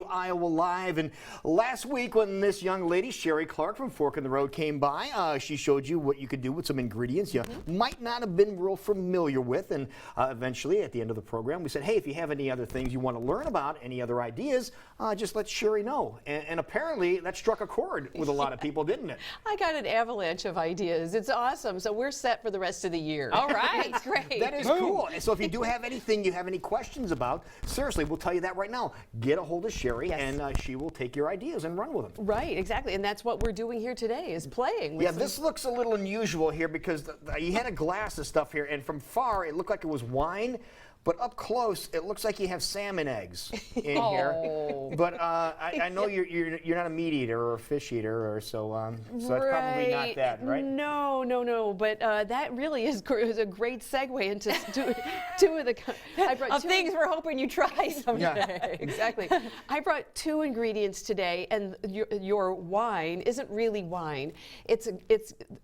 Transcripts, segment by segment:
Iowa Live. And last week when this young lady, Sheree Clark from Fork in the Road, came by, she showed you what you could do with some ingredients you might not have been real familiar with. And eventually, at the end of the program, we said, hey, if you have any other things you want to learn about, any other ideas, just let Sheree know. And apparently, that struck a chord with a lot of people, didn't it? I got an avalanche of ideas. It's awesome. So we're set for the rest of the year. All right, great. That is cool. And so if you do have anything you have any questions about, seriously, we'll tell you that right now. Get a hold of Sheree, and she will take your ideas and run with them. Right, exactly. And that's what we're doing here today, is playing with this looks a little unusual here because you had a glass of stuff here, and from far it looked like it was wine. But up close, it looks like you have salmon eggs in here. But I know you're not a meat eater or a fish eater, or so that's probably not that, right? No. But that really is a great segue into two of the things we're hoping you try someday. Yeah, exactly. I brought two ingredients today, and your wine isn't really wine.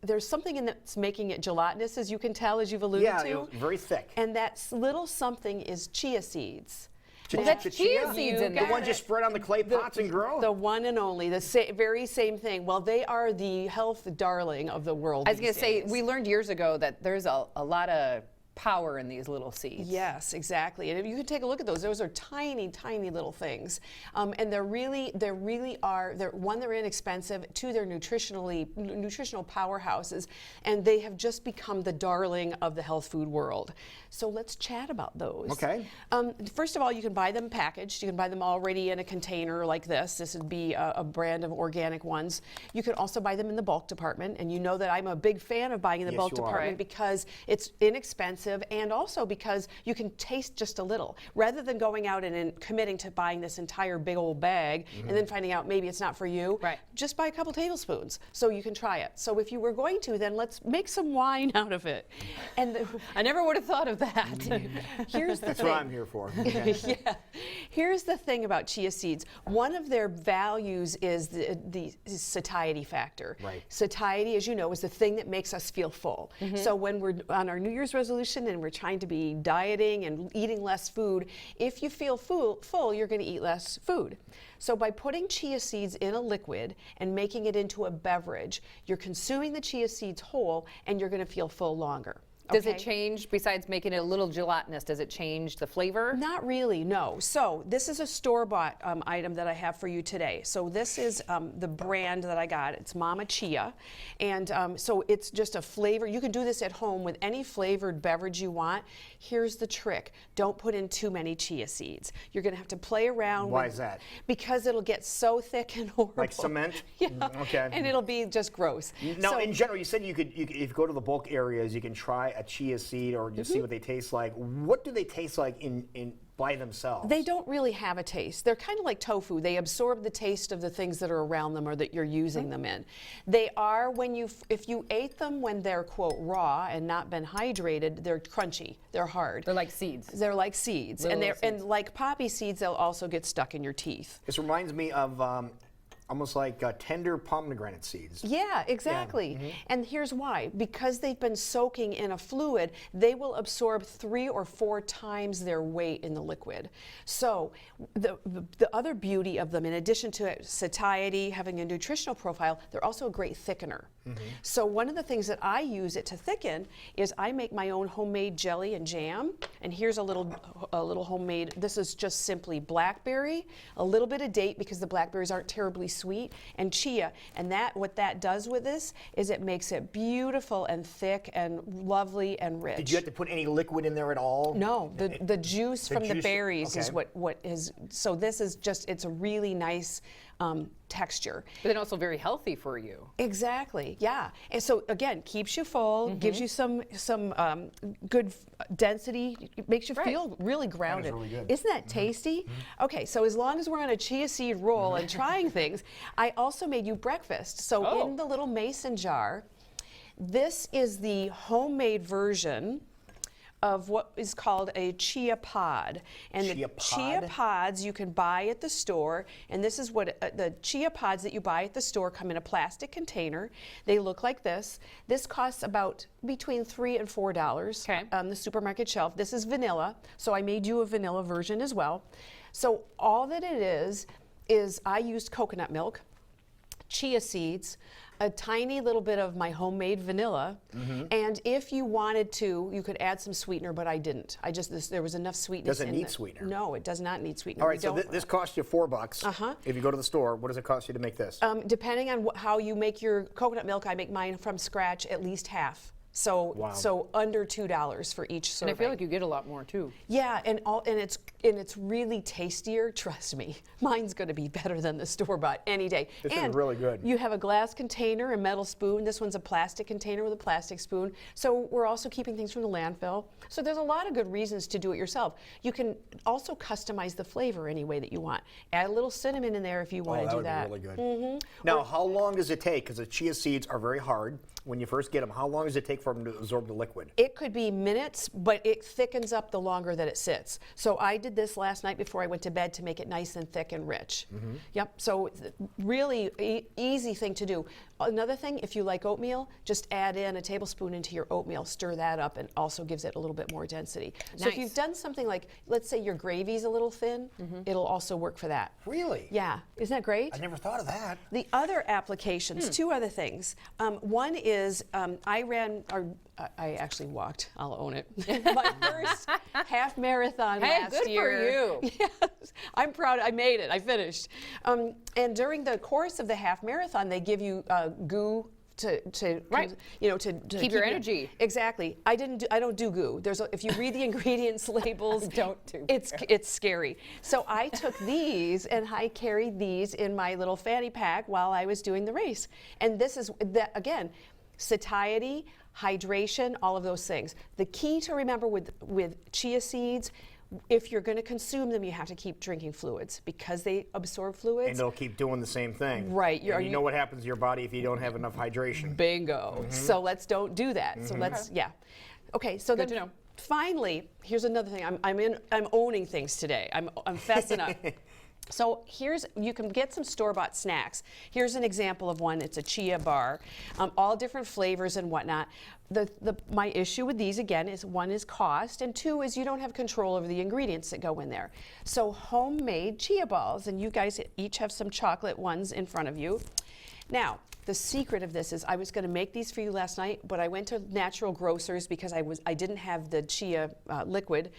There's something in that's making it gelatinous, as you can tell, as you've alluded to. Yeah, very thick. And that little something is chia seeds. That's chia seeds in there. The one just spread on the clay pots and grow? The one and only, the very same thing. Well, they are the health darling of the world. I was going to say, we learned years ago that there's a lot of power in these little seeds. Yes, exactly. And if you can take a look at those are tiny, tiny little things. And they're inexpensive, two, they're nutritional powerhouses, and they have just become the darling of the health food world. So let's chat about those. Okay. First of all, you can buy them packaged. You can buy them already in a container like this. This would be a brand of organic ones. You can also buy them in the bulk department, and you know that I'm a big fan of buying in the bulk department because it's inexpensive, and also because you can taste just a little. Rather than going out and committing to buying this entire big old bag and then finding out maybe it's not for you, just buy a couple tablespoons so you can try it. So if you were going to, then let's make some wine out of it. And I never would have thought of that. Here's the That's thing. what I'm here for. Okay. Yeah. Here's the thing about chia seeds. One of their values is the satiety factor. Right. Satiety, as you know, is the thing that makes us feel full. So when we're on our New Year's resolution and we're trying to be dieting and eating less food, if you feel full, you're going to eat less food. So by putting chia seeds in a liquid and making it into a beverage, you're consuming the chia seeds whole, and you're going to feel full longer. Does it change, besides making it a little gelatinous, does it change the flavor? Not really, no. So this is a store-bought item that I have for you today. So this is the brand that I got. It's Mama Chia. And so it's just a flavor. You can do this at home with any flavored beverage you want. Here's the trick. Don't put in too many chia seeds. You're going to have to play around. Why is that? Because it'll get so thick and horrible. Like cement? Yeah. Okay. And it'll be just gross. Now, So, in general, you said if you go to the bulk areas, you can try a chia seed or just see what they taste like. What do they taste like by themselves? they don't really have a taste. They're kind of like tofu. They absorb the taste of the things that are around them or that you're using them in. They are, if you ate them when they're, quote, raw and not been hydrated, they're crunchy. They're hard. They're like seeds. They're like seeds. And like poppy seeds, they'll also get stuck in your teeth. This reminds me of almost like tender pomegranate seeds. Yeah, exactly. Yeah. And here's why. Because they've been soaking in a fluid, they will absorb 3 or 4 times their weight in the liquid. So the other beauty of them, in addition to satiety, having a nutritional profile, they're also a great thickener. So one of the things that I use it to thicken is I make my own homemade jelly and jam. And here's a little homemade, this is just simply blackberry, a little bit of date because the blackberries aren't terribly sweet, and chia. And what that does with this is it makes it beautiful and thick and lovely and rich. Did you have to put any liquid in there at all? No, the juice from the berries is okay. what is, so this is just, it's a really nice texture. But then also very healthy for you. Exactly, yeah. And so again, keeps you full, gives you some good density, makes you feel really grounded. That is really good. Isn't that tasty? Okay, so as long as we're on a chia seed roll and trying things, I also made you breakfast. So in the little mason jar, this is the homemade version of what is called a chia pod. And the chia pods you can buy at the store, and this is what the chia pods that you buy at the store come in a plastic container. They look like this. This costs about between $3 and $4 on the supermarket shelf. This is vanilla, so I made you a vanilla version as well. So all that it is is I used coconut milk, chia seeds, a tiny little bit of my homemade vanilla, and if you wanted to, you could add some sweetener, but I didn't. There was enough sweetness. Doesn't in need it. sweetener. No, it does not need sweetener. All right, so this costs you $4. Uh-huh. If you go to the store, what does it cost you to make this? Depending on how you make your coconut milk, I make mine from scratch at least half. So so under $2 for each serving. And I feel like you get a lot more too. Yeah, and it's really tastier. Trust me, mine's going to be better than the store bought any day. This and is really good. You have a glass container, a metal spoon. This one's a plastic container with a plastic spoon. So we're also keeping things from the landfill. So there's a lot of good reasons to do it yourself. You can also customize the flavor any way that you want. Add a little cinnamon in there if you want to do that. That would be really good. Now, how long does it take? Because the chia seeds are very hard when you first get them. How long does it take for them to absorb the liquid? It could be minutes, but it thickens up the longer that it sits. So I did this last night before I went to bed to make it nice and thick and rich. Yep, so really easy thing to do. Another thing, if you like oatmeal, just add in a tablespoon into your oatmeal, stir that up, and also gives it a little bit more density. So if you've done something like, let's say your gravy's a little thin, it'll also work for that. Really? Yeah, isn't that great? I never thought of that. The other applications, two other things. One is I actually walked, I'll own it, my first half marathon last good year. for you. Yes, I'm proud, I made it, I finished. And during the course of the half marathon, they give you goo to keep your energy. Exactly. I don't do goo. If you read the ingredients labels, it's scary. So I took these and I carried these in my little fanny pack while I was doing the race. And this is again, satiety, hydration, all of those things. The key to remember with chia seeds, if you're going to consume them, you have to keep drinking fluids because they absorb fluids. And they'll keep doing the same thing. Right. You know what happens to your body if you don't have enough hydration. Bingo. So don't do that. So Okay. So Good then to know. finally, here's another thing. I'm owning things today. I'm fessing up. So you can get some store-bought snacks. Here's an example of one. It's a chia bar, all different flavors and whatnot. My issue with these, again, is one is cost, and two is you don't have control over the ingredients that go in there. So homemade chia balls, and you guys each have some chocolate ones in front of you. Now, the secret of this is I was going to make these for you last night, but I went to Natural Grocers because I didn't have the chia liquid.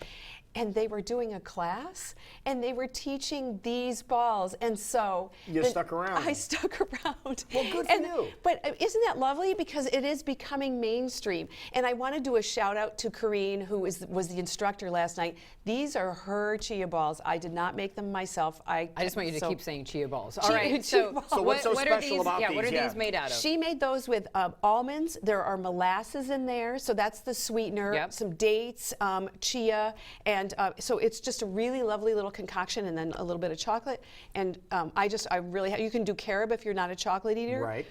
And they were doing a class, and they were teaching these balls, and so you stuck around. I stuck around. Well, good for you. But isn't that lovely? Because it is becoming mainstream. And I want to do a shout out to Corrine, who was the instructor last night. These are her chia balls. I did not make them myself. I just want you to keep saying chia balls. All right. So what's so special about these? What are these made out of? She made those with almonds. There are molasses in there, so that's the sweetener. Yep. Some dates, chia, and so it's just a really lovely little concoction, and then a little bit of chocolate. And you can do carob if you're not a chocolate eater. Right.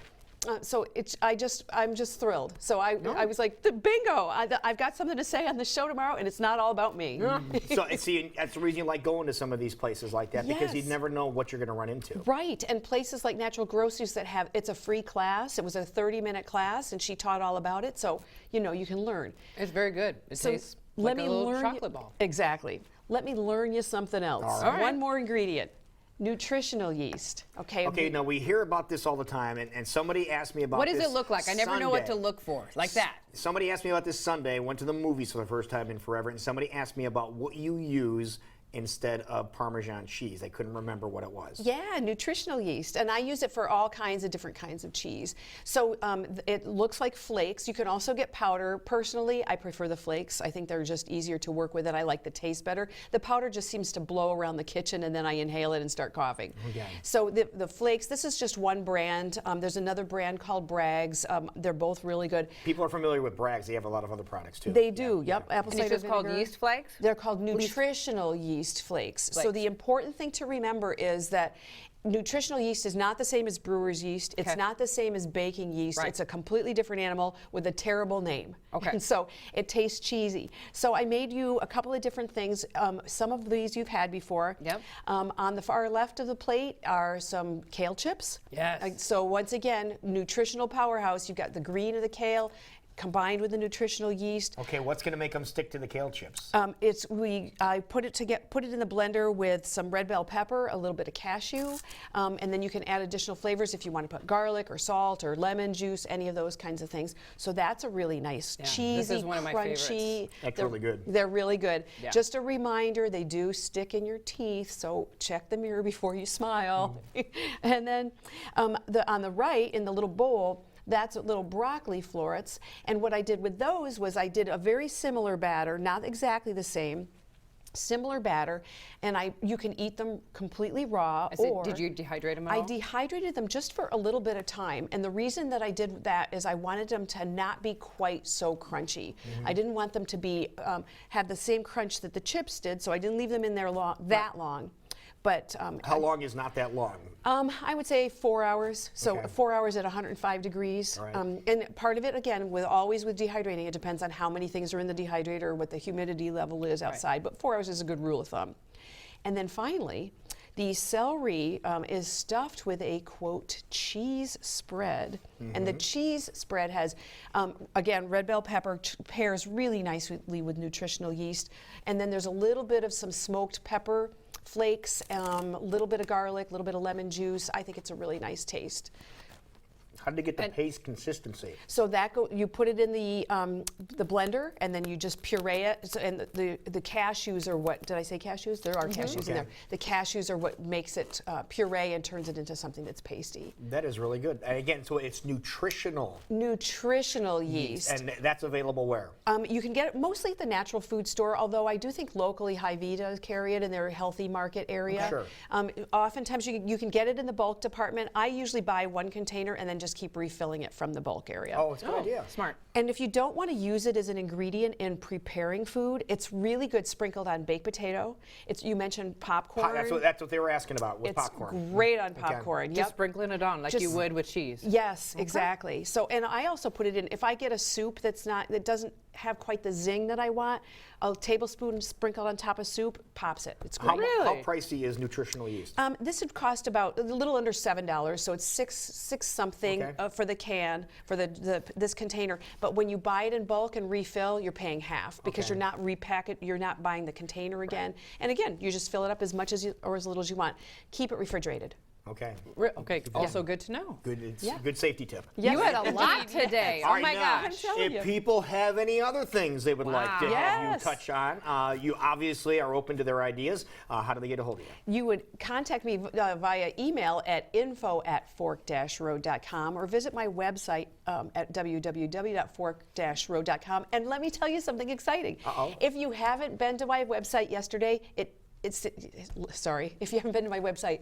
So I'm just thrilled. So I was like, bingo! I've got something to say on the show tomorrow, and it's not all about me. So see, that's the reason you like going to some of these places like that, because you Yes. never know what you're going to run into. Right, and places like Natural Grocers it's a free class. It was a 30-minute class, and she taught all about it. So you can learn. It's very good. It tastes like a little chocolate ball. Exactly. Let me learn you something else. All right. One more ingredient. Nutritional yeast. Okay, now we hear about this all the time, and somebody asked me about What this does it look like? I never know what to Sunday. look for. Like that. Somebody asked me about this Sunday. Went to the movies for the first time in forever, and somebody asked me about what you use instead of Parmesan cheese. I couldn't remember what it was. Yeah, nutritional yeast, and I use it for all kinds of different kinds of cheese. So it looks like flakes. You can also get powder. Personally, I prefer the flakes. I think they're just easier to work with, and I like the taste better. The powder just seems to blow around the kitchen, and then I inhale it and start coughing. Okay. So the flakes, this is just one brand. There's another brand called Bragg's. They're both really good. People are familiar with Bragg's. They have a lot of other products too. They do, yep. Apple And it's cider just called vinegar. yeast flakes? They're called nutritional yeast flakes. So the important thing to remember is that nutritional yeast is not the same as brewer's yeast. It's not the same as baking yeast. Right. It's a completely different animal with a terrible name. Okay. And so it tastes cheesy. So I made you a couple of different things. Some of these you've had before. Yep. On the far left of the plate are some kale chips. Yes. So once again, nutritional powerhouse. You've got the green of the kale, combined with the nutritional yeast. Okay, what's going to make them stick to the kale chips? I put it in the blender with some red bell pepper, a little bit of cashew, and then you can add additional flavors if you want to put garlic or salt or lemon juice, any of those kinds of things. So that's a really nice, cheesy, this is one of my crunchy. favorites. That's really good. They're really good. Yeah. Just a reminder, they do stick in your teeth, so check the mirror before you smile. And then on the right, in the little bowl, that's little broccoli florets. And what I did with those was I did a very similar batter, not exactly the same, similar batter, and you can eat them completely raw. Did you dehydrate them at all? I dehydrated them just for a little bit of time, and the reason that I did that is I wanted them to not be quite so crunchy. I didn't want them to be have the same crunch that the chips did, so I didn't leave them in there that long. But How long is not that long? I would say 4 hours. So Okay. 4 hours at 105 degrees. All right. And part of it, again, always with dehydrating, it depends on how many things are in the dehydrator or what the humidity level is outside. But 4 hours is a good rule of thumb. And then finally, the celery is stuffed with a, quote, cheese spread. And the cheese spread has, again, red bell pepper pairs really nicely with nutritional yeast. And then there's a little bit of some smoked pepper flakes, a little bit of garlic, a little bit of lemon juice. I think it's a really nice taste. How did they get the paste consistency? So you put it in the blender, and then you just puree it. So, and the cashews are what, did I say cashews? There are cashews in there. The cashews are what makes it puree and turns it into something that's pasty. That is really good. And again, so it's nutritional Nutritional yeast. and that's available where? You can get it mostly at the natural food store, although I do think locally Hy-Vee does carry it in their healthy market area. Sure. Oftentimes you can get it in the bulk department. I usually buy one container and then just keep refilling it from the bulk area. Oh, it's a good idea. Smart. And if you don't want to use it as an ingredient in preparing food, it's really good sprinkled on baked potato. You mentioned popcorn. That's what they were asking about with it's popcorn. great on popcorn. Just sprinkling it on like you would with cheese. Yes, exactly. So, and I also put it in, if I get a soup that doesn't have quite the zing that I want, a tablespoon sprinkled on top of soup pops it. It's great. How pricey is nutritional yeast? This would cost about a little under $7, so it's six something Okay. for the can, for this container. But when you buy it in bulk and refill, you're paying half because Okay. you're not you're not buying the container again. And again, you just fill it up as much or as little as you want. Keep it refrigerated. Okay. Okay, also good to know. Good. It's Yeah. a good safety tip. Yes. You had a lot today. All Oh right, my now, gosh. telling you. if people have any other things they would like to Wow. have you Yes. touch on, you obviously are open to their ideas. How do they get a hold of you? You would contact me via email at info@fork-road.com or visit my website at www.fork-road.com. And let me tell you something exciting. If you haven't been to my website yesterday, if you haven't been to my website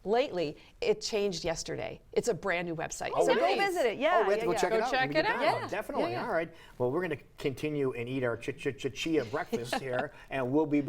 lately, it changed yesterday. It's a brand new website. Oh, so go nice. visit it. Yeah, we have to go check it Go out. check when we get it down. out. Yeah. Definitely. Yeah, yeah. All right. Well, we're going to continue and eat our chia breakfast here, and we'll be